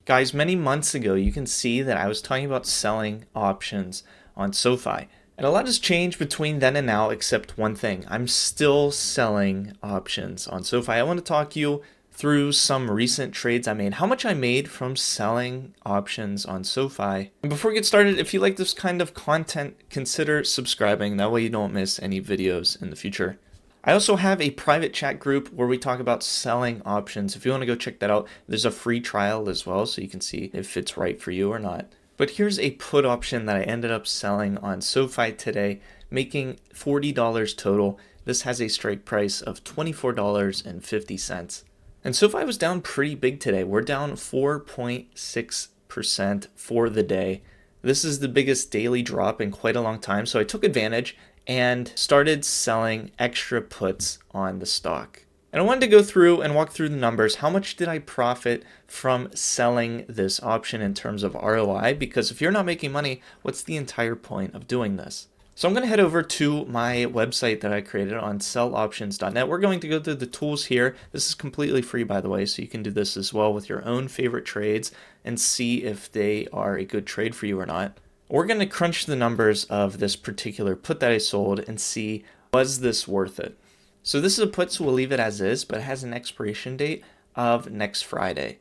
Guys, many months ago, you can see that I was talking about selling options on Sofi. And a lot has changed between then and now, except one thing. I'm still selling options on Sofi. I want to talk you through some recent trades I made, how much I made from selling options on Sofi. And before we get started, if you like this kind of content, consider subscribing. That way you don't miss any videos in the future. I also have a private chat group where we talk about selling options. If you want to go check that out, there's a free trial as well, so you can see if it's right for you or not. But here's a put option that I ended up selling on Sofi today, making $40 total. This has a strike price of $24.50. And Sofi was down pretty big today. We're down 4.6% for the day. This is the biggest daily drop in quite a long time, so I took advantage and started selling extra puts on the stock. And I wanted to go through and walk through the numbers. How much did I profit from selling this option in terms of ROI? Because if you're not making money, what's the entire point of doing this? So I'm going to head over to my website that I created on selloptions.net. We're going to go through the tools here. This is completely free, by the way, so you can do this as well with your own favorite trades and see if they are a good trade for you or not. We're going to crunch the numbers of this particular put that I sold and see, was this worth it? So this is a put, so we'll leave it as is, but it has an expiration date of next Friday.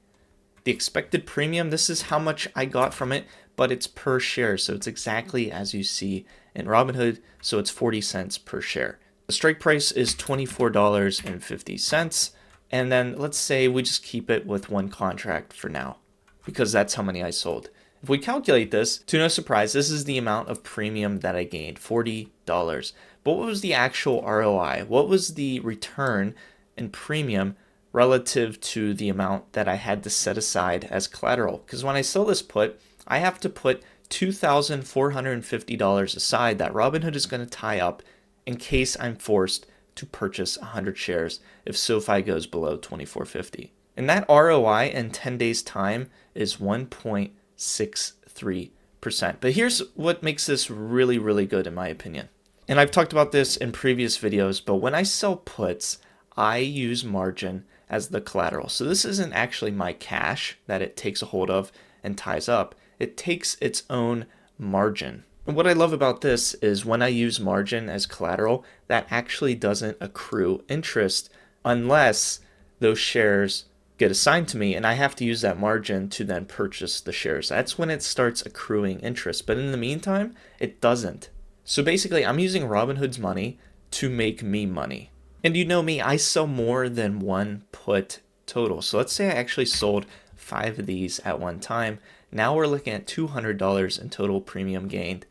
The expected premium, this is how much I got from it, but it's per share, so it's exactly as you see in Robinhood, so it's 40 cents per share. The strike price is $24.50, and then let's say we just keep it with one contract for now, because that's how many I sold. If we calculate this, to no surprise, this is the amount of premium that I gained, $40. But what was the actual ROI? What was the return in premium relative to the amount that I had to set aside as collateral? Because when I sell this put, I have to put $2,450 aside that Robinhood is going to tie up in case I'm forced to purchase 100 shares if Sofi goes below $24.50. And that ROI in 10 days' time is 1.63%. But here's what makes this really, really good in my opinion. And I've talked about this in previous videos, but when I sell puts, I use margin as the collateral. So this isn't actually my cash that it takes a hold of and ties up. It takes its own margin. And what I love about this is when I use margin as collateral, that actually doesn't accrue interest unless those shares get assigned to me and I have to use that margin to then purchase the shares. That's when it starts accruing interest. But in the meantime, it doesn't. So basically, I'm using Robinhood's money to make me money. And you know me, I sell more than one put total. So let's say I actually sold 5 of these at one time. Now we're looking at $200 in total premium gained.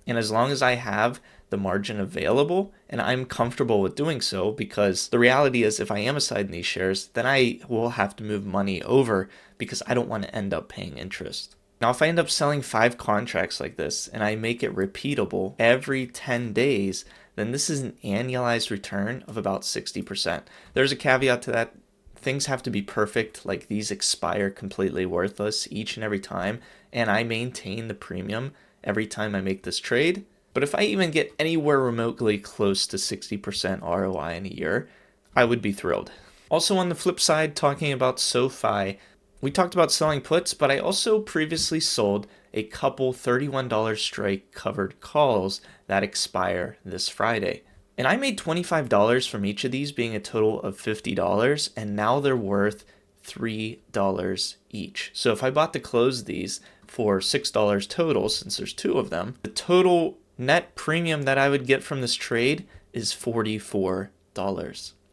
And as long as I have the margin available and I'm comfortable with doing so, because the reality is if I am assigning these shares, then I will have to move money over because I don't want to end up paying interest. Now, if I end up selling 5 contracts like this and I make it repeatable every 10 days, then this is an annualized return of about 60%. There's a caveat to that. Things have to be perfect, like these expire completely worthless each and every time, and I maintain the premium every time I make this trade. But if I even get anywhere remotely close to 60% ROI in a year, I would be thrilled. Also on the flip side, talking about Sofi, we talked about selling puts, but I also previously sold a couple $31 strike covered calls that expire this Friday. And I made $25 from each of these, being a total of $50, and now they're worth $3 each. So if I bought to close these for $6 total, since there's 2 of them, the total net premium that I would get from this trade is $44.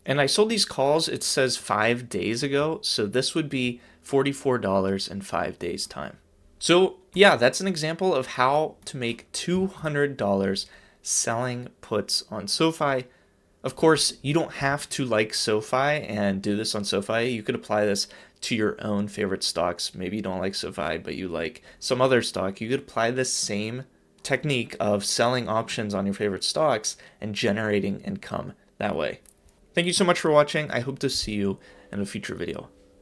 And I sold these calls, it says 5 days ago, so this would be $44 in 5 days' time. So yeah, that's an example of how to make $200 selling puts on Sofi. Of course, you don't have to like Sofi and do this on Sofi. You could apply this to your own favorite stocks. Maybe you don't like Sofi, but you like some other stock. You could apply this same technique of selling options on your favorite stocks and generating income that way. Thank you so much for watching. I hope to see you in a future video.